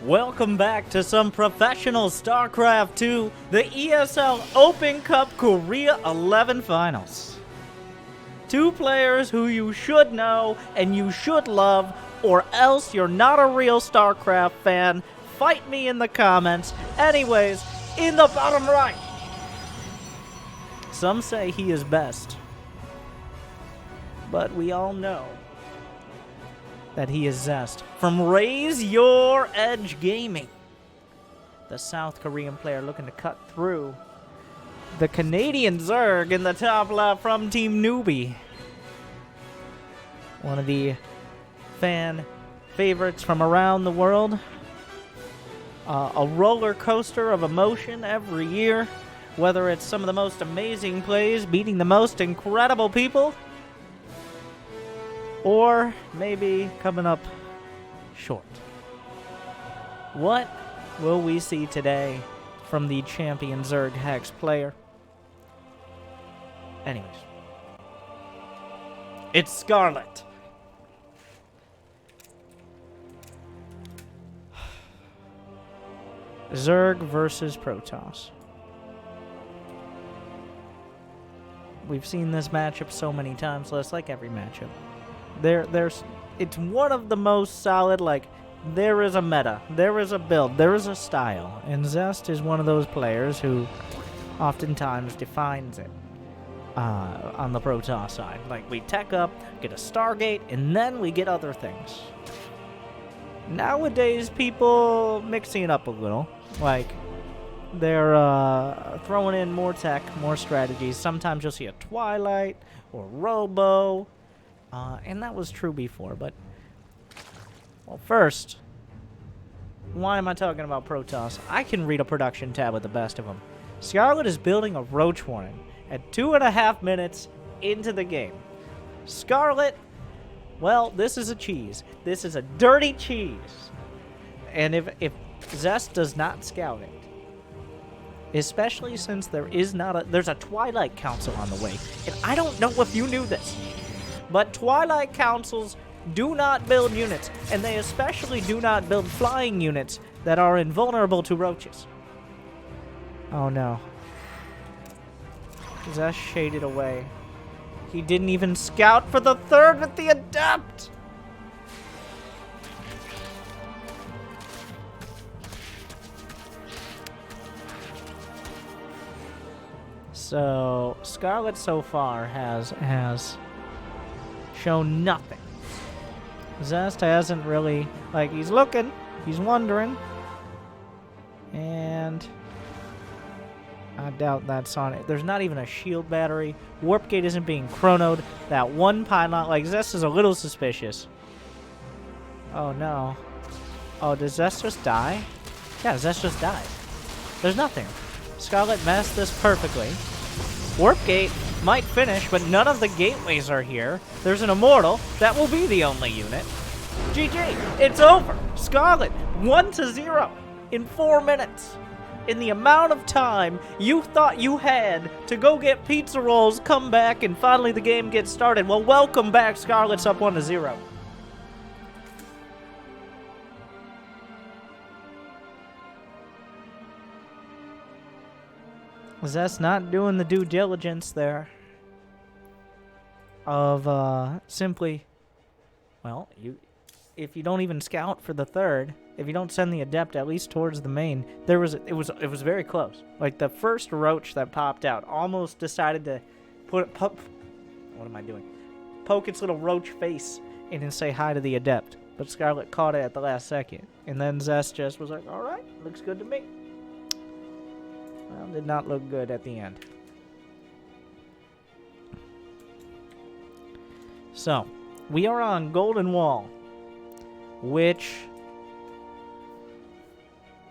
Welcome back to some professional Starcraft 2, the ESL Open Cup Korea 11 Finals. Two players who you should know and you should love, or else you're not a real Starcraft fan. Fight me in the comments. Anyways, in the bottom right, some say he is best, but we all know that he is Zest from Raise Your Edge Gaming. The South Korean player looking to cut through the Canadian Zerg in the top left from Team Newbie. One of the fan favorites from around the world. A roller coaster of emotion every year. Whether it's some of the most amazing plays, beating the most incredible people, or maybe coming up short. What will we see today from the champion Zerg Hex player? Anyways, it's Scarlett. Zerg versus Protoss. We've seen this matchup so many times, so it's like every matchup. It's one of the most solid, like, there is a meta, there is a build, there is a style, and Zest is one of those players who oftentimes defines it on the Protoss side. Like, we tech up, get a Stargate, and then we get other things. Nowadays, people mixing it up a little, like, they're throwing in more tech, more strategies. Sometimes you'll see a Twilight or Robo. And that was true before, but... Well, first, why am I talking about Protoss? I can read a production tab with the best of them. Scarlett is building a Roach Warren at 2.5 minutes into the game. Scarlett, well, this is a cheese. This is a dirty cheese. And if Zest does not scout it, especially since there's a Twilight Council on the way, and I don't know if you knew this, but Twilight Councils do not build units, and they especially do not build flying units that are invulnerable to roaches. Oh no. Zest shaded away. He didn't even scout for the third with the Adept! So, Scarlett so far has shown nothing. Zest hasn't really, like, he's looking, he's wondering, and I doubt that's on it. There's not even a shield battery. Warp Gate isn't being chronoed. That one pylon, like, Zest is a little suspicious. Oh no. Oh, does Zest just die? Yeah, Zest just died. There's nothing. Scarlett messed this perfectly. Warp Gate might finish, but none of the gateways are here. There's an Immortal. That will be the only unit. GG. It's over. Scarlett, 1-0 in 4 minutes. In the amount of time you thought you had to go get pizza rolls, come back, and finally the game gets started. Well, welcome back. Scarlett's up 1-0. Zest not doing the due diligence there of simply, well, if you don't even scout for the third, if you don't send the Adept at least towards the main, it was very close. Like, the first Roach that popped out almost decided to what am I doing? Poke its little Roach face in and say hi to the Adept, but Scarlett caught it at the last second, and then Zest just was like, all right, looks good to me. Well, did not look good at the end. So, we are on Golden Wall, which...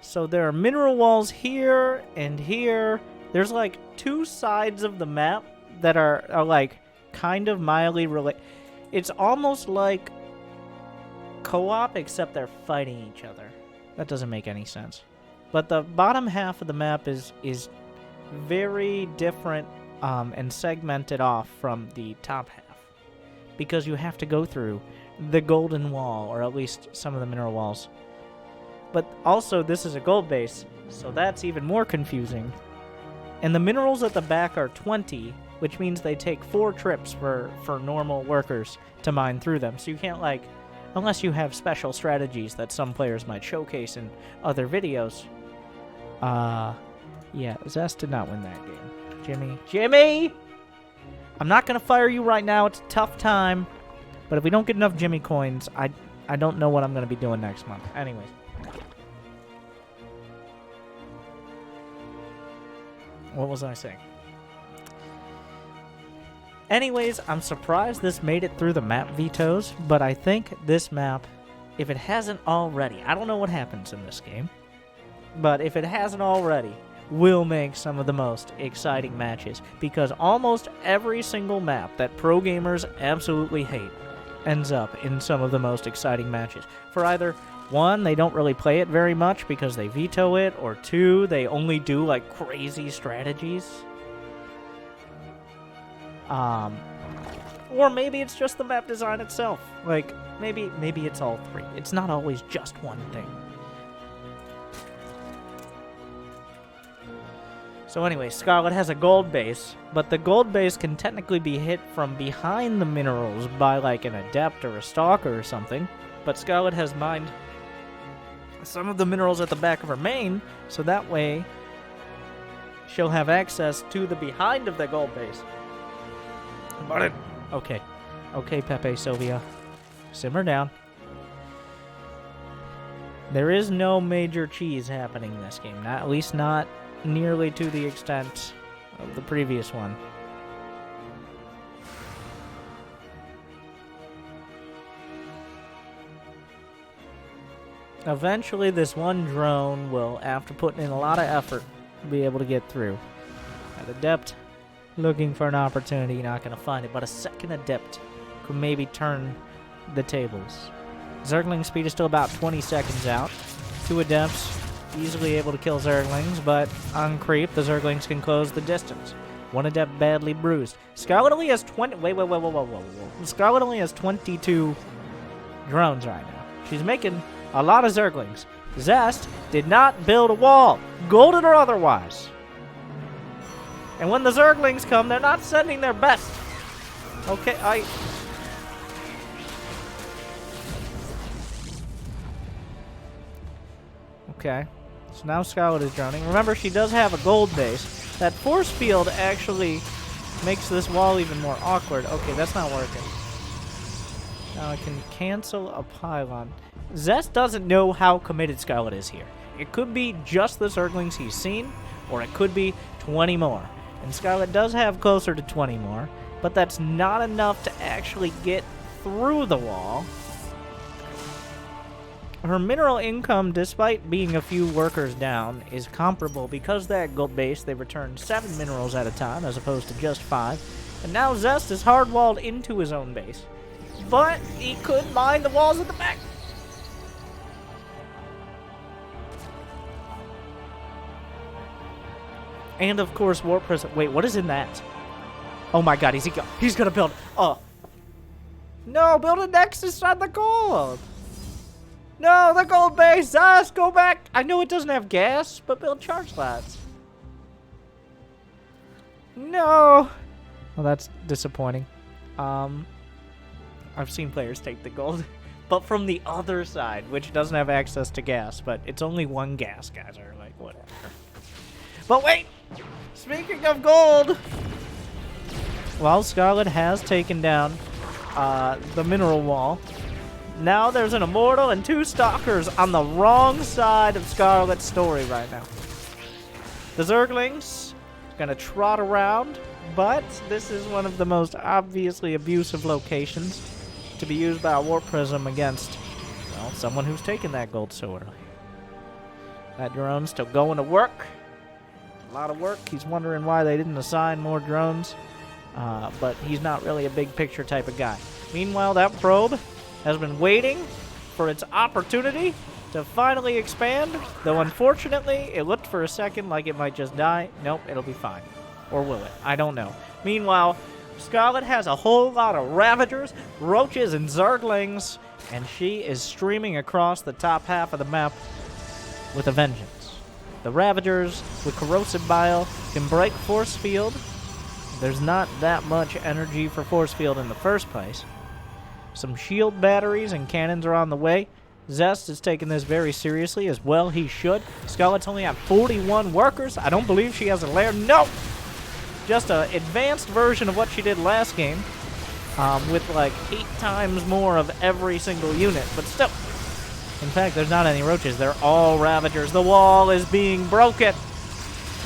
So there are mineral walls here and here. There's like two sides of the map that are like kind of mildly related. It's almost like co-op, except they're fighting each other. That doesn't make any sense. But the bottom half of the map is very different and segmented off from the top half, because you have to go through the Golden Wall, or at least some of the mineral walls. But also, this is a gold base, so that's even more confusing. And the minerals at the back are 20, which means they take 4 trips for normal workers to mine through them. So you can't, like, unless you have special strategies that some players might showcase in other videos. Yeah, Zest did not win that game. Jimmy! I'm not going to fire you right now. It's a tough time. But if we don't get enough Jimmy coins, I don't know what I'm going to be doing next month. Anyways. What was I saying? Anyways, I'm surprised this made it through the map vetoes, but I think this map, if it hasn't already, I don't know what happens in this game, but if it hasn't already, will make some of the most exciting matches, because almost every single map that pro gamers absolutely hate ends up in some of the most exciting matches. For either, 1, they don't really play it very much because they veto it, or 2, they only do, like, crazy strategies. Or maybe it's just the map design itself. Like, maybe it's all 3. It's not always just one thing. So anyway, Scarlett has a gold base, but the gold base can technically be hit from behind the minerals by, like, an adept or a stalker or something. But Scarlett has mined some of the minerals at the back of her main, so that way she'll have access to the behind of the gold base. But okay. Okay, Pepe Sylvia. Simmer down. There is no major cheese happening in this game. At least not nearly to the extent of the previous one. Eventually, this one drone will, after putting in a lot of effort, be able to get through. At Adept, looking for an opportunity, not going to find it, but a second Adept could maybe turn the tables. Zergling speed is still about 20 seconds out. 2 Adepts, easily able to kill Zerglings, but on creep, the Zerglings can close the distance. 1 Adept badly bruised. Scarlett only has 20... Whoa. Scarlett only has 22 drones right now. She's making a lot of Zerglings. Zest did not build a wall, golden or otherwise. And when the Zerglings come, they're not sending their best. Okay, Okay, so now Scarlett is drowning. Remember, she does have a gold base. That force field actually makes this wall even more awkward. Okay, that's not working. Now I can cancel a pylon. Zest doesn't know how committed Scarlett is here. It could be just the Zerglings he's seen, or it could be 20 more. And Scarlett does have closer to 20 more, but that's not enough to actually get through the wall. Her mineral income, despite being a few workers down, is comparable because that gold base, they return 7 minerals at a time as opposed to just 5. And now Zest is hard-walled into his own base. But he could mine the walls at the back. And of course, Warp Prism. Wait, what is in that? Oh my god, he's gonna build. Oh. No, build a Nexus on the gold. No, the gold base. Zest, go back. I know it doesn't have gas, but build charge slots. No. Well, that's disappointing. I've seen players take the gold, but from the other side, which doesn't have access to gas, but it's only 1 gas, guys are like, whatever. But wait! Speaking of gold! Well, Scarlett has taken down the mineral wall. Now there's an Immortal and 2 Stalkers on the wrong side of Scarlett's story right now. The Zerglings gonna trot around, but this is one of the most obviously abusive locations to be used by a Warp Prism against, well, someone who's taken that gold so early. That drone's still going to work. A lot of work. He's wondering why they didn't assign more drones, but he's not really a big picture type of guy. Meanwhile, that probe has been waiting for its opportunity to finally expand, though unfortunately, it looked for a second like it might just die. Nope, it'll be fine. Or will it? I don't know. Meanwhile, Scarlett has a whole lot of Ravagers, Roaches, and Zerglings, and she is streaming across the top half of the map. with a vengeance. The Ravagers with Corrosive Bile can break Force Field. There's not that much energy for Force Field in the first place. Some shield batteries and cannons are on the way. Zest is taking this very seriously, as well he should. Scarlett's only at 41 workers. I don't believe she has a lair. No! Just an advanced version of what she did last game, with like 8 times more of every single unit, but still. In fact, there's not any roaches. They're all Ravagers. The wall is being broken.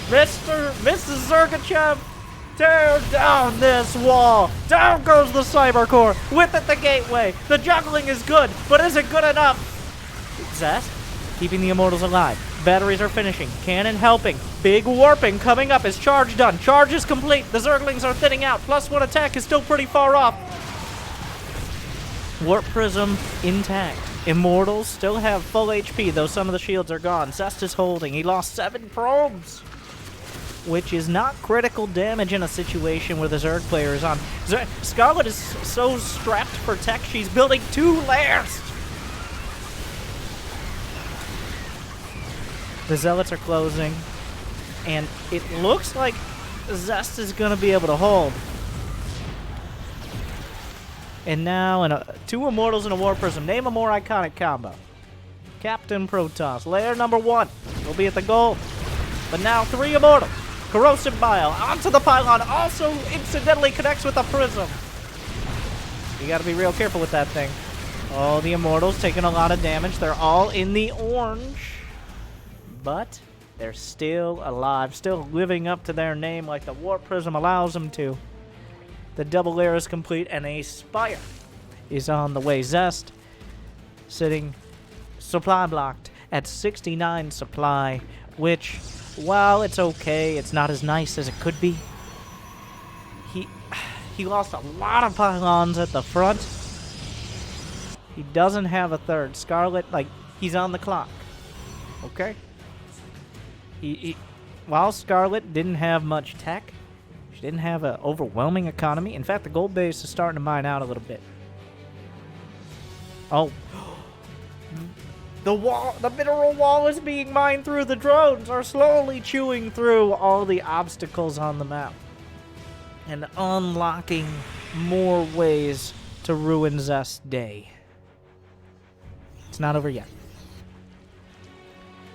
Mrs. Zergachev, tear down this wall. Down goes the Cyber Core. With it, the gateway. The juggling is good, but is it good enough? Zest, keeping the Immortals alive. Batteries are finishing. Cannon helping. Big warping coming up. Is charge done? Charge is complete. The Zerglings are thinning out. +1 attack is still pretty far off. Warp Prism intact. Immortals still have full HP, though some of the shields are gone. Zest is holding. He lost 7 probes, which is not critical damage in a situation where the Zerg player is on. Scarlett is so strapped for tech, she's building 2 lairs. The Zealots are closing, and it looks like Zest is going to be able to hold. And now, 2 Immortals and a War Prism. Name a more iconic combo. Captain Protoss. Layer number 1 will be at the goal. But now 3 Immortals. Corrosive Bile onto the pylon. Also incidentally connects with a Prism. You gotta be real careful with that thing. Oh, the Immortals taking a lot of damage. They're all in the orange. But they're still alive. Still living up to their name like the Warp Prism allows them to. The double layer is complete, and a Spire is on the way. Zest sitting supply blocked at 69 supply, which, while it's okay, it's not as nice as it could be. He lost a lot of pylons at the front. He doesn't have a third. Scarlett, like, he's on the clock. Okay? While Scarlett didn't have much tech, she didn't have an overwhelming economy. In fact, the gold base is starting to mine out a little bit. Oh. The mineral wall is being mined through. The drones are slowly chewing through all the obstacles on the map and unlocking more ways to ruin Zest's day. It's not over yet.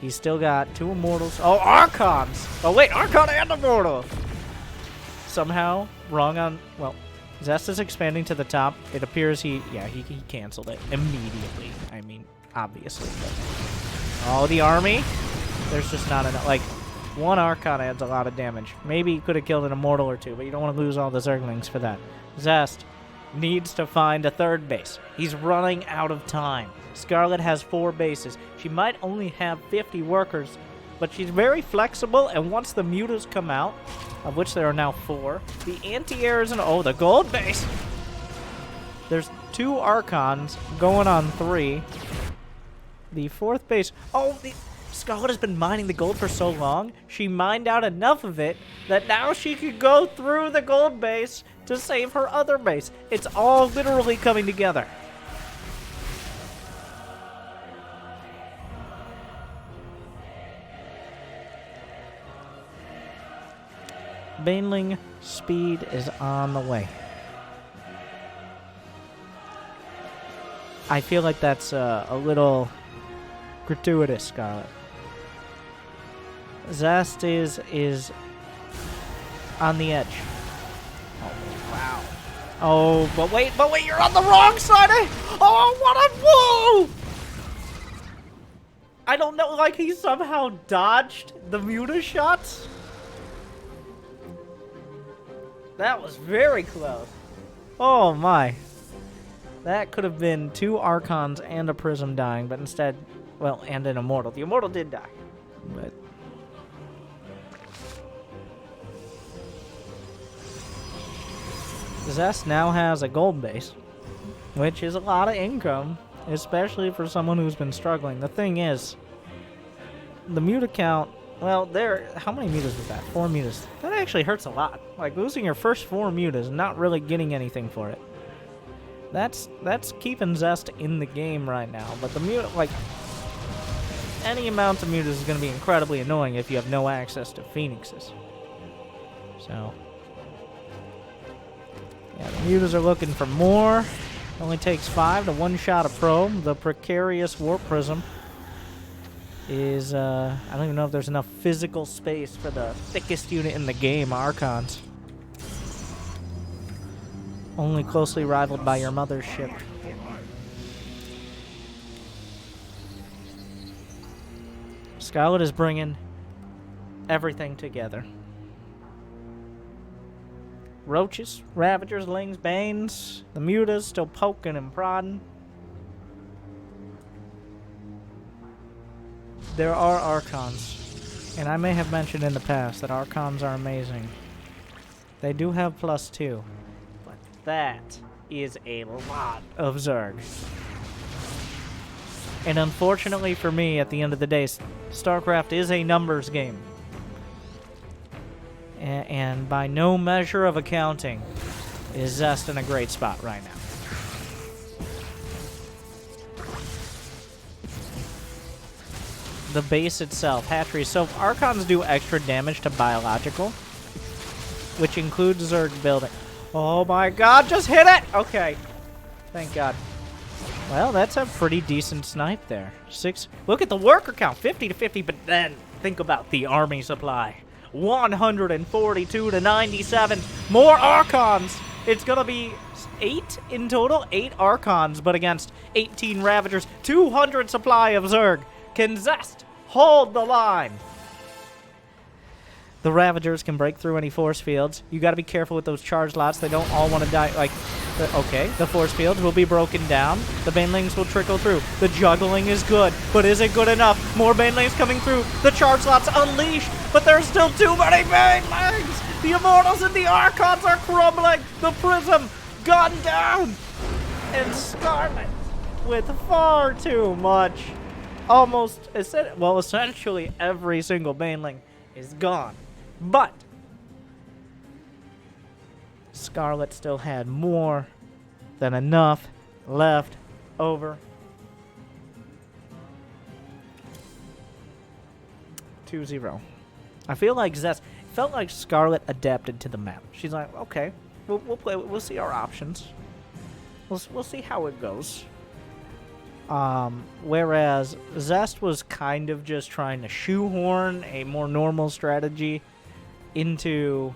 He's still got 2 Immortals. Oh, Archons! Oh, wait, Archon and Immortal! Somehow, wrong on... Well, Zest is expanding to the top. It appears he canceled it immediately. I mean, obviously. But. Oh, the army? There's just not enough. Like, 1 Archon adds a lot of damage. Maybe he could have killed an Immortal or 2, but you don't want to lose all the Zerglings for that. Zest needs to find a 3rd base. He's running out of time. Scarlett has 4 bases. She might only have 50 workers, but she's very flexible, and once the mutas come out, of which there are now 4, the anti-airs and... Oh, the gold base! There's 2 Archons going on 3. The 4th base... Oh, Scarlett has been mining the gold for so long, she mined out enough of it that now she could go through the gold base to save her other base. It's all literally coming together. Baneling speed is on the way. I feel like that's a little gratuitous, Scarlett. Zest is on the edge. Oh, wow. Oh, but wait, you're on the wrong side of... Oh, what a... Whoa! I don't know, like he somehow dodged the muta shots? That was very close. Oh my. That could have been 2 Archons and a Prism dying, but instead, well, and an Immortal. The Immortal did die, but... Zest now has a gold base, which is a lot of income, especially for someone who's been struggling. The thing is, the muta count... Well, how many mutas was that? 4 mutas. That actually hurts a lot. Like, losing your first 4 mutas and not really getting anything for it. That's keeping Zest in the game right now. But the muta, like... any amount of mutas is going to be incredibly annoying if you have no access to phoenixes. So, yeah, the mutas are looking for more. It only takes 5 to one-shot a probe. The precarious warp prism is, I don't even know if there's enough physical space for the thickest unit in the game, Archons. Only closely rivaled by your mothership. Scarlett is bringing everything together. Roaches, Ravagers, Lings, Banes, the mutas still poking and prodding. There are Archons, and I may have mentioned in the past that Archons are amazing. They do have +2, but that is a lot of Zerg. And unfortunately for me, at the end of the day, Starcraft is a numbers game. And by no measure of accounting, is Zest in a great spot right now. The base itself, hatchery. So Archons do extra damage to biological, which includes Zerg building. Oh my god, just hit it! Okay. Thank god. Well, that's a pretty decent snipe there. 6. Look at the worker count, 50 to 50, but then think about the army supply. 142 to 97. More Archons! It's gonna be 8 in total, 8 Archons, but against 18 Ravagers, 200 supply of Zerg. Can Zest hold the line? The Ravagers can break through any force fields. You got to be careful with those charge lots. They don't all want to die. Like, okay, the force fields will be broken down. The Banelings will trickle through. The juggling is good, but is it good enough? More Banelings coming through. The charge lots unleashed, but there's still too many Banelings. The Immortals and the Archons are crumbling. The Prism gone down. And Scarlett with far too much. Almost, well, essentially every single Baneling is gone. But Scarlett still had more than enough left over. 2-0. I feel like Zest felt like Scarlett adapted to the map. She's like, okay, we'll play. We'll see our options. We'll see how it goes. Whereas Zest was kind of just trying to shoehorn a more normal strategy into,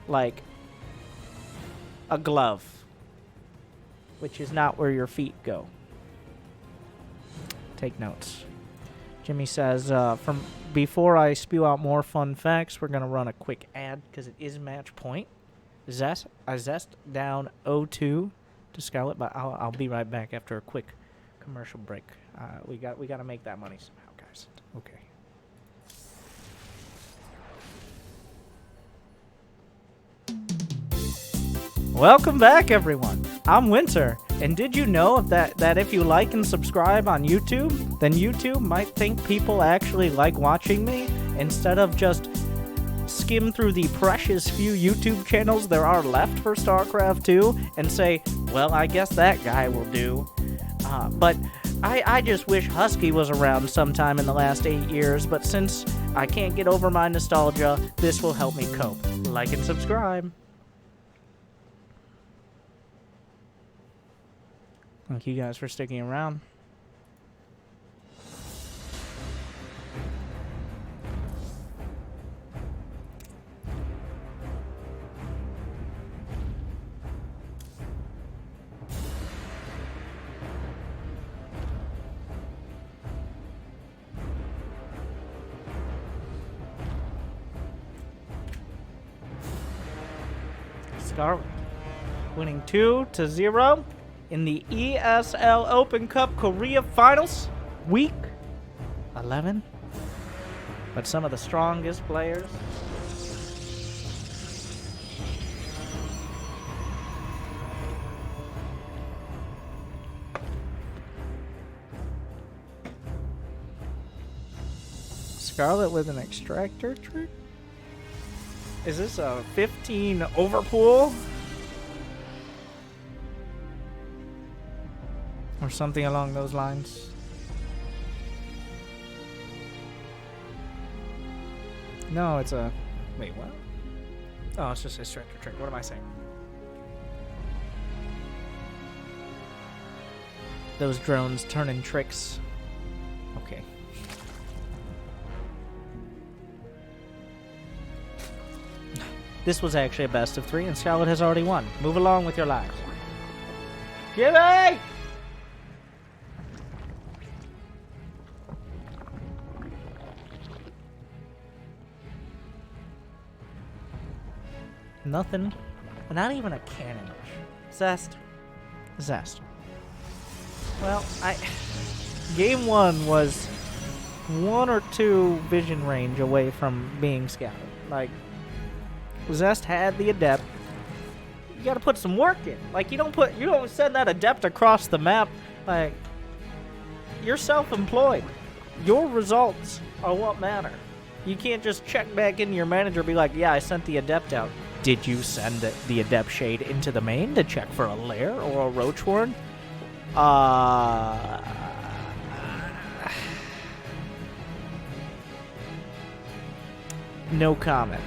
like, a glove, which is not where your feet go. Take notes. Jimmy says, from before I spew out more fun facts, we're going to run a quick ad because it is match point. Zest down 0-2 to Scarlett, but I'll be right back after a quick commercial break. We got to make that money somehow, guys. Okay. Welcome back, everyone. I'm Winter, and did you know that if you like and subscribe on YouTube, then YouTube might think people actually like watching me instead of just skim through the precious few YouTube channels there are left for StarCraft 2 and say, well, I guess that guy will do. But I just wish Husky was around sometime in the last 8 years, but since I can't get over my nostalgia, this will help me cope. Like and subscribe. Thank you guys for sticking around. Scarlett winning 2-0 in the ESL Open Cup Korea Finals, week 11. But some of the strongest players. Scarlett with an extractor trick? Is this a 15 overpool? Or something along those lines? No, it's a... Wait, what? Oh, it's just a trick. What am I saying? Those drones turning tricks. Okay. This was actually a best of 3, and Scarlett has already won. Move along with your lives. Gibby! Nothing. Not even a cannon rush. Zest. Well, Game 1 was 1 or 2 vision range away from being scouted. Like, Zest had the adept. You gotta put some work in. Like, you don't send that adept across the map. Like, you're self-employed. Your results are what matter. You can't just check back into your manager and be like, yeah, I sent the adept out. Did you send the adept shade into the main to check for a lair or a roach warren? No comment.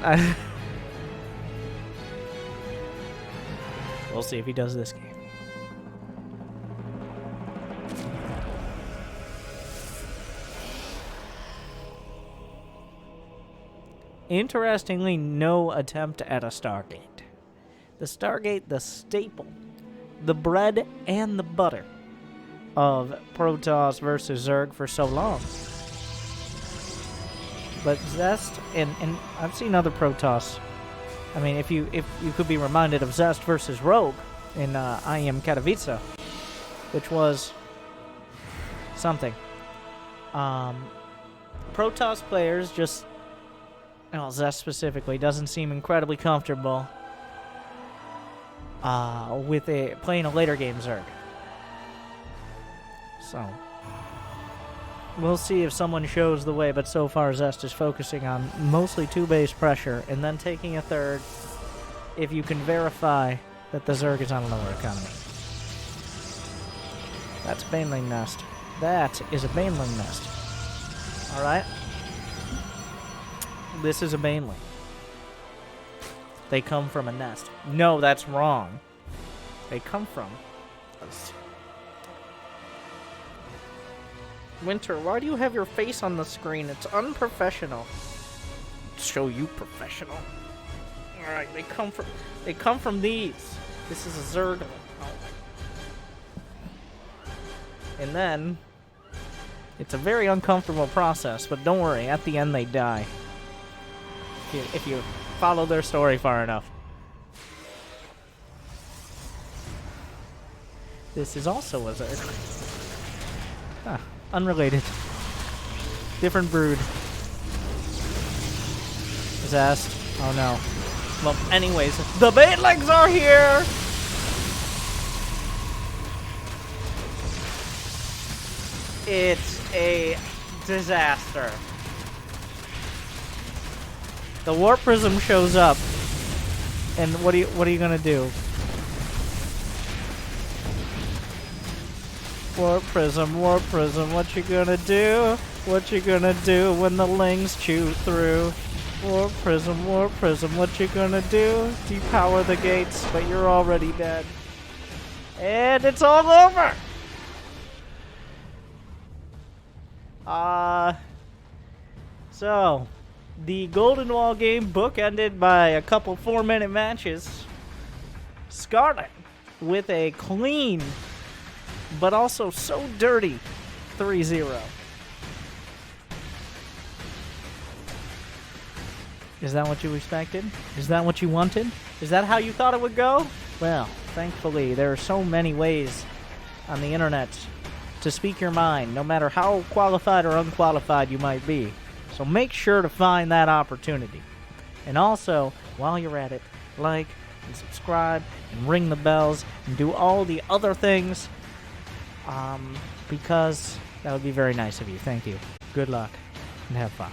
We'll see if he does this game. Interestingly, no attempt at a Stargate. The Stargate, the staple, the bread and the butter of Protoss versus Zerg for so long. But Zest, and I've seen other Protoss. I mean, if you could be reminded of Zest versus Rogue in IM Katowice, which was something. Protoss players just, well, Zest specifically, doesn't seem incredibly comfortable with playing a later game Zerg. So, we'll see if someone shows the way, but so far Zest is focusing on mostly 2-base pressure and then taking a third if you can verify that the Zerg is on a lower economy. That's a Baneling nest. That is a Baneling nest. Alright? This is a Baneling. They come from a nest. No, that's wrong. They come from... Winter, why do you have your face on the screen? It's unprofessional. Show you professional. Alright, they come from these. This is a Zerg. Oh. And then it's a very uncomfortable process, but don't worry, at the end they die. If you follow their story far enough. This is also a Zerg. Huh. Unrelated. Different brood. Zest. Oh no. Well, anyways, the Banelings are here! It's a disaster. The Warp Prism shows up. And what are you gonna do? Warp Prism, what you gonna do? What you gonna do when the Lings chew through? Warp Prism, what you gonna do? Depower the gates, but you're already dead. And it's all over! So, the Golden Wall game bookended by a couple 4-minute matches. Scarlett with a clean but also so dirty 3-0. Is that what you expected? Is that what you wanted? Is that how you thought it would go? Well, thankfully, there are so many ways on the internet to speak your mind, no matter how qualified or unqualified you might be. So make sure to find that opportunity. And also, while you're at it, like and subscribe and ring the bells and do all the other things, because that would be very nice of you. Thank you. Good luck and have fun.